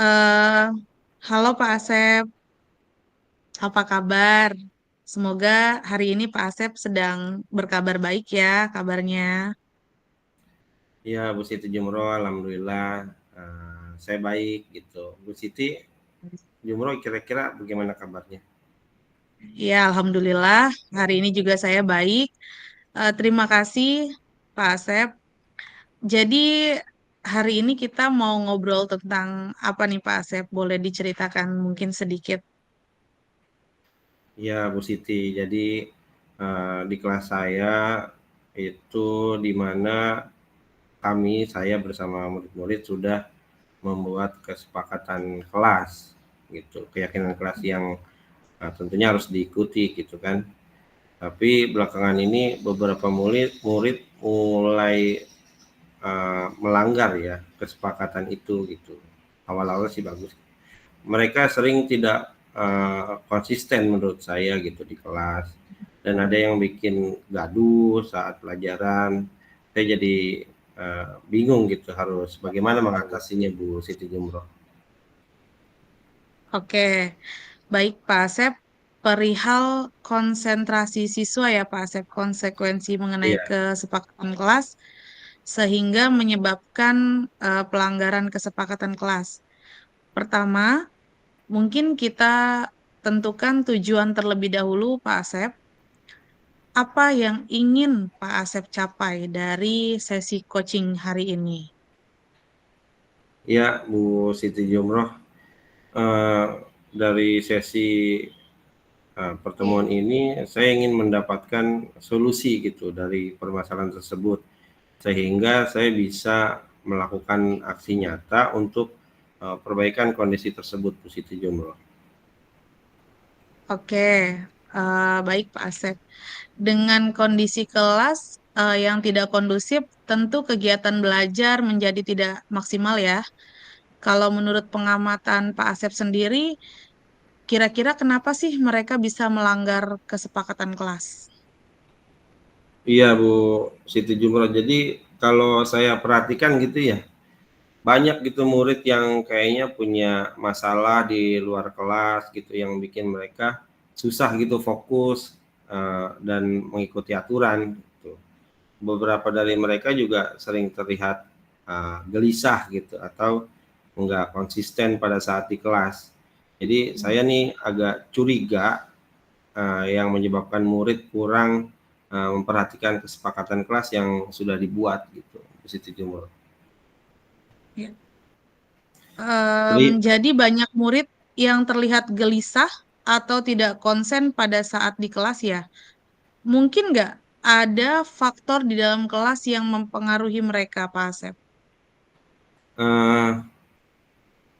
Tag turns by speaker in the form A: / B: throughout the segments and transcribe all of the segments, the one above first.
A: Eh, Halo Pak Asep, apa kabar? Semoga hari ini Pak Asep sedang berkabar baik ya kabarnya.
B: Ya, Bu Siti Jumroh, alhamdulillah saya baik gitu. Bu Siti Jumroh, kira-kira bagaimana kabarnya?
A: Ya, Alhamdulillah hari ini juga saya baik. Terima kasih Pak Asep. Jadi hari ini kita mau ngobrol tentang apa nih Pak Asep? Boleh diceritakan mungkin sedikit?
B: Ya, Bu Siti. Jadi di kelas saya itu di mana saya bersama murid-murid sudah membuat kesepakatan kelas gitu, keyakinan kelas yang tentunya harus diikuti gitu kan. Tapi belakangan ini beberapa murid mulai melanggar ya kesepakatan itu gitu. Awal-awal sih bagus. Mereka sering tidak konsisten menurut saya gitu di kelas, dan ada yang bikin gaduh saat pelajaran. Saya jadi bingung gitu harus bagaimana mengatasinya, Bu Siti Jumroh.
A: Oke, baik Pak Asep. Perihal konsentrasi siswa ya Pak Asep, konsekuensi mengenai
B: Iya.
A: kesepakatan kelas sehingga menyebabkan pelanggaran kesepakatan kelas. Pertama, mungkin kita tentukan tujuan terlebih dahulu Pak Asep. Apa yang ingin Pak Asep capai dari sesi coaching hari ini?
B: Ya, Bu Siti Jumroh, eh, dari sesi pertemuan ini saya ingin mendapatkan solusi gitu dari permasalahan tersebut, sehingga saya bisa melakukan aksi nyata untuk perbaikan kondisi tersebut, Bu Siti Jumroh.
A: Oke, baik Pak Asep. Dengan kondisi kelas yang tidak kondusif, tentu kegiatan belajar menjadi tidak maksimal ya. Kalau menurut pengamatan Pak Asep sendiri, kira-kira kenapa sih mereka bisa melanggar kesepakatan kelas?
B: Iya, Bu Siti Jumroh. Jadi kalau saya perhatikan gitu ya, banyak gitu murid yang kayaknya punya masalah di luar kelas gitu yang bikin mereka susah gitu fokus dan mengikuti aturan gitu. Beberapa dari mereka juga sering terlihat gelisah gitu atau enggak konsisten pada saat di kelas. Jadi saya nih agak curiga yang menyebabkan murid kurang memperhatikan kesepakatan kelas yang sudah dibuat gitu, di situ Jumur.
A: Ya.
B: Jadi
A: Jadi banyak murid yang terlihat gelisah atau tidak konsen pada saat di kelas ya. Mungkin nggak ada faktor di dalam kelas yang mempengaruhi mereka, Pak Asep?
B: eh,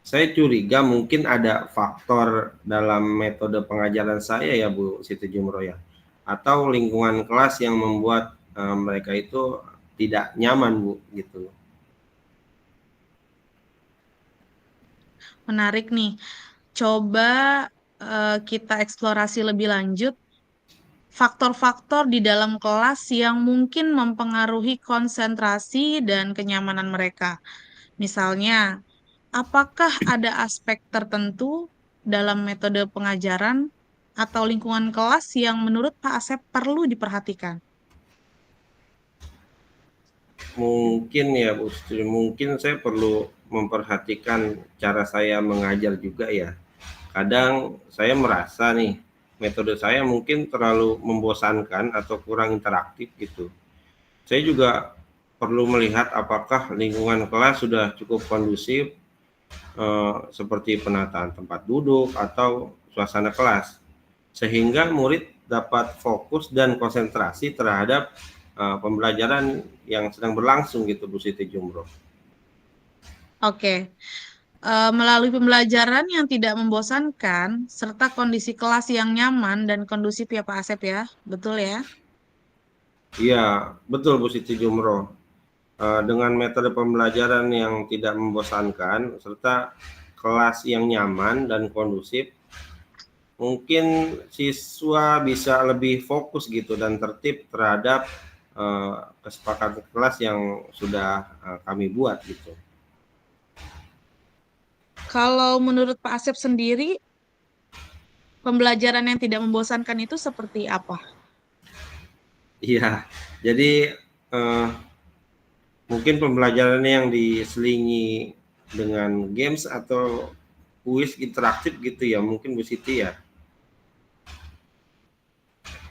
B: saya curiga mungkin ada faktor dalam metode pengajaran saya ya, Bu Siti Jumroh ya, atau lingkungan kelas yang membuat mereka itu tidak nyaman, Bu, gitu.
A: Menarik nih. Coba kita eksplorasi lebih lanjut faktor-faktor di dalam kelas yang mungkin mempengaruhi konsentrasi dan kenyamanan mereka. Misalnya, apakah ada aspek tertentu dalam metode pengajaran atau lingkungan kelas yang menurut Pak Asep perlu diperhatikan?
B: Mungkin ya, Bu Siti, mungkin saya perlu memperhatikan cara saya mengajar juga ya. Kadang saya merasa nih metode saya mungkin terlalu membosankan atau kurang interaktif gitu. Saya juga perlu melihat apakah lingkungan kelas sudah cukup kondusif, seperti penataan tempat duduk atau suasana kelas, sehingga murid dapat fokus dan konsentrasi terhadap pembelajaran yang sedang berlangsung gitu, Bu Siti Jumroh.
A: Oke, melalui pembelajaran yang tidak membosankan, serta kondisi kelas yang nyaman dan kondusif ya Pak Asep ya, betul ya?
B: Iya, betul, Bu Siti Jumroh. Dengan metode pembelajaran yang tidak membosankan serta kelas yang nyaman dan kondusif, mungkin siswa bisa lebih fokus gitu dan tertib terhadap kesepakatan kelas yang sudah kami buat gitu.
A: Kalau menurut Pak Asep sendiri, pembelajaran yang tidak membosankan itu seperti apa?
B: Iya, jadi eh, mungkin pembelajaran yang diselingi dengan games atau kuis interaktif gitu ya, mungkin Bu Siti ya.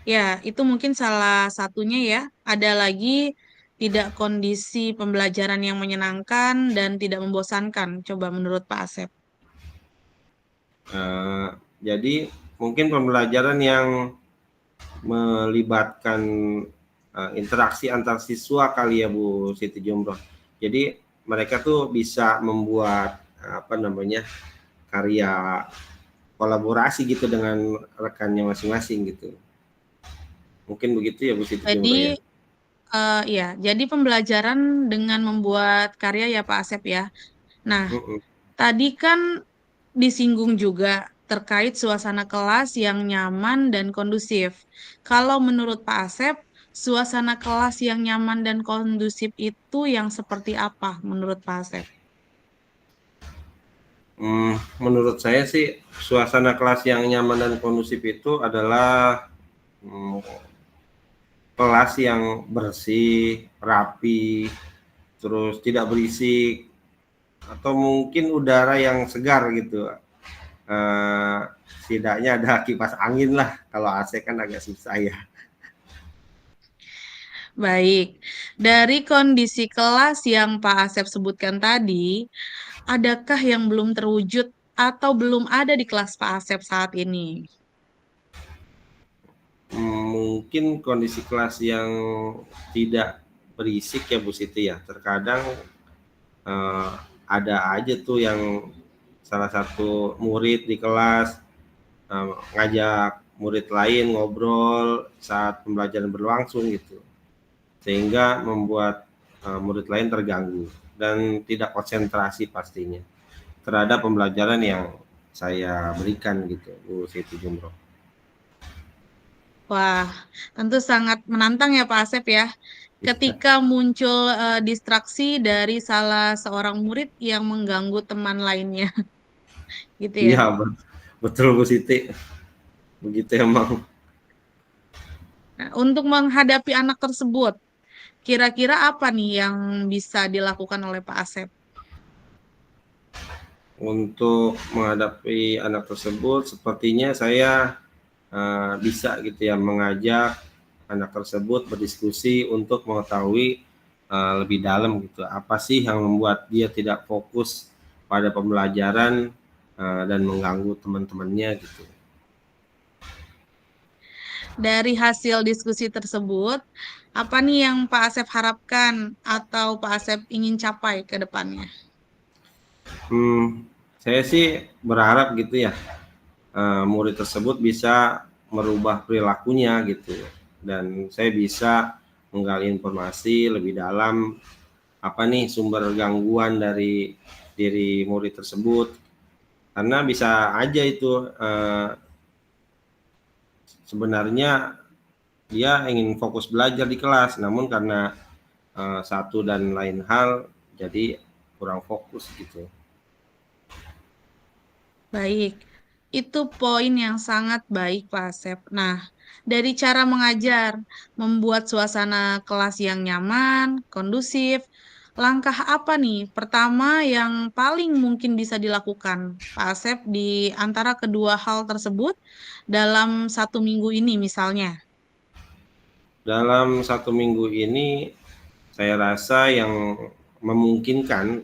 A: Ya, itu mungkin salah satunya ya. Ada lagi tidak kondisi pembelajaran yang menyenangkan dan tidak membosankan. Coba menurut Pak Asep.
B: Eh, jadi mungkin pembelajaran yang melibatkan interaksi antar siswa kali ya Bu Siti Jumroh. Jadi mereka tuh bisa membuat apa namanya karya kolaborasi gitu dengan rekannya masing-masing gitu. Mungkin begitu ya Bu Siti
A: Jadi,
B: Jumroh ya.
A: ya, jadi pembelajaran dengan membuat karya ya Pak Asep ya. Nah,
B: Mm-mm.
A: tadi kan disinggung juga terkait suasana kelas yang nyaman dan kondusif. Kalau menurut Pak Asep, suasana kelas yang nyaman dan kondusif itu yang seperti apa menurut Pak Asep?
B: Menurut saya sih suasana kelas yang nyaman dan kondusif itu adalah mm, kelas yang bersih, rapi, terus tidak berisik, atau mungkin udara yang segar gitu. Eh, Setidaknya ada kipas angin lah. Kalau AC kan agak susah ya.
A: Baik, dari kondisi kelas yang Pak Asep sebutkan tadi, adakah yang belum terwujud atau belum ada di kelas Pak Asep saat ini?
B: Mungkin kondisi kelas yang tidak berisik ya Bu Siti ya. Terkadang eh, ada aja tuh yang salah satu murid di kelas ngajak murid lain ngobrol saat pembelajaran berlangsung gitu, sehingga membuat murid lain terganggu dan tidak konsentrasi pastinya terhadap pembelajaran yang saya berikan gitu Bu Siti Jumroh.
A: Wah, tentu sangat menantang ya Pak Asep ya. Ketika muncul distraksi dari salah seorang murid yang mengganggu teman lainnya, gitu ya.
B: Iya betul Bu Siti, begitu emang.
A: Nah, untuk menghadapi anak tersebut, kira-kira apa nih yang bisa dilakukan oleh Pak Asep?
B: Untuk menghadapi anak tersebut sepertinya saya bisa gitu ya mengajak anak tersebut berdiskusi untuk mengetahui lebih dalam gitu apa sih yang membuat dia tidak fokus pada pembelajaran dan mengganggu teman-temannya gitu.
A: Dari hasil diskusi tersebut, apa nih yang Pak Asep harapkan atau Pak Asep ingin capai ke depannya?
B: Saya sih berharap gitu ya murid tersebut bisa merubah perilakunya gitu, dan saya bisa menggali informasi lebih dalam apa nih sumber gangguan dari diri murid tersebut, karena bisa aja itu sebenarnya dia ingin fokus belajar di kelas namun karena satu dan lain hal jadi kurang fokus gitu.
A: Baik, itu poin yang sangat baik, Pak Asep. Nah, dari cara mengajar, membuat suasana kelas yang nyaman, kondusif, langkah apa nih? Pertama, yang paling mungkin bisa dilakukan, Pak Asep, di antara kedua hal tersebut dalam 1 minggu ini, misalnya.
B: Dalam 1 minggu ini saya rasa yang memungkinkan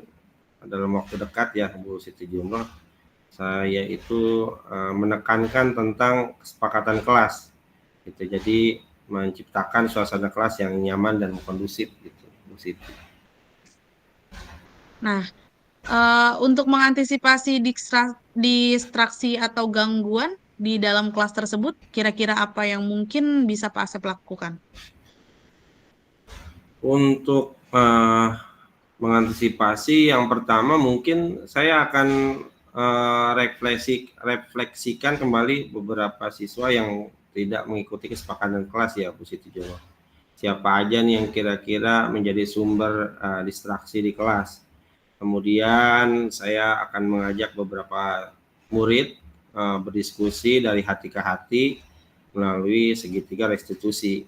B: dalam waktu dekat ya Bu Siti Jumroh, saya itu menekankan tentang kesepakatan kelas gitu. Jadi menciptakan suasana kelas yang nyaman dan kondusif gitu Bu Siti.
A: Nah, untuk mengantisipasi distraksi atau gangguan di dalam kelas tersebut, kira-kira apa yang mungkin bisa Pak Asep lakukan?
B: Untuk mengantisipasi yang pertama mungkin saya akan refleksikan kembali beberapa siswa yang tidak mengikuti kesepakatan kelas ya Bu Siti Jumroh. Siapa aja nih yang kira-kira menjadi sumber distraksi di kelas. Kemudian saya akan mengajak beberapa murid berdiskusi dari hati ke hati melalui segitiga restitusi.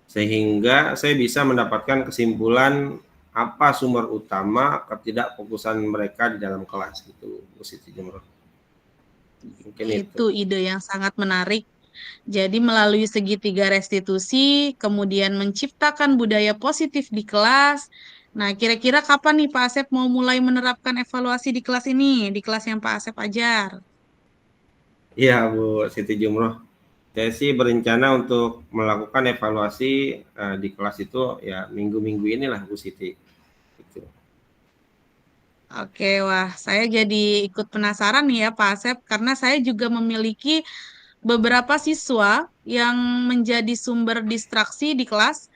B: Sehingga saya bisa mendapatkan kesimpulan apa sumber utama ketidakfokusan mereka di dalam kelas gitu, Bu Siti Jumroh. Mungkin itu.
A: Itu ide yang sangat menarik. Jadi melalui segitiga restitusi, kemudian menciptakan budaya positif di kelas. Nah, kira-kira kapan nih Pak Asep mau mulai menerapkan evaluasi di kelas ini, di kelas yang Pak Asep ajar?
B: Iya, Bu Siti Jumroh. Saya sih berencana untuk melakukan evaluasi di kelas itu ya minggu-minggu inilah, Bu Siti. Gitu.
A: Oke, wah, saya jadi ikut penasaran nih ya Pak Asep, karena saya juga memiliki beberapa siswa yang menjadi sumber distraksi di kelas.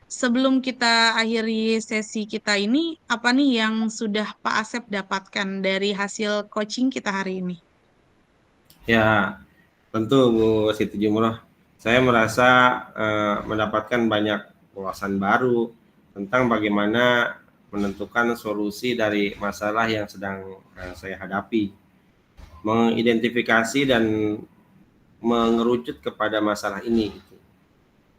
A: Sebelum kita akhiri sesi kita ini, apa nih yang sudah Pak Asep dapatkan dari hasil coaching kita hari ini?
B: Ya, tentu Bu Siti Jumroh. Saya merasa mendapatkan banyak wawasan baru tentang bagaimana menentukan solusi dari masalah yang sedang saya hadapi, mengidentifikasi dan mengerucut kepada masalah ini. Gitu.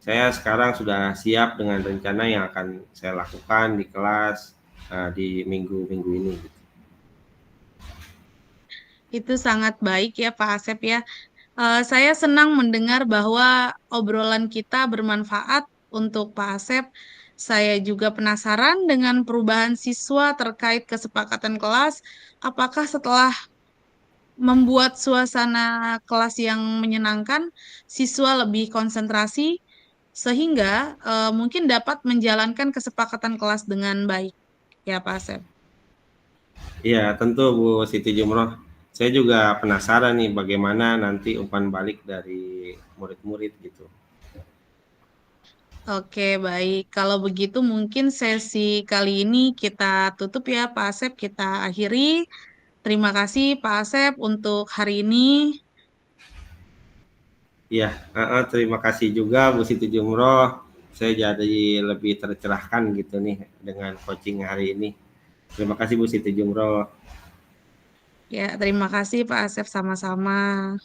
B: Saya sekarang sudah siap dengan rencana yang akan saya lakukan di kelas di minggu-minggu ini. Gitu.
A: Itu sangat baik ya Pak Asep ya. Saya senang mendengar bahwa obrolan kita bermanfaat untuk Pak Asep. Saya juga penasaran dengan perubahan siswa terkait kesepakatan kelas. Apakah setelah membuat suasana kelas yang menyenangkan, siswa lebih konsentrasi, sehingga mungkin dapat menjalankan kesepakatan kelas dengan baik, ya Pak Asep.
B: Iya, tentu Bu Siti Jumroh. Saya juga penasaran nih bagaimana nanti umpan balik dari murid-murid gitu.
A: Oke, baik. Kalau begitu mungkin sesi kali ini kita tutup ya, Pak Asep. Kita akhiri. Terima kasih, Pak Asep, untuk hari ini.
B: Iya, terima kasih juga Bu Siti Jumroh. Saya jadi lebih tercerahkan gitu nih dengan coaching hari ini. Terima kasih Bu Siti Jumroh.
A: Ya, terima kasih, Pak Asep, sama-sama.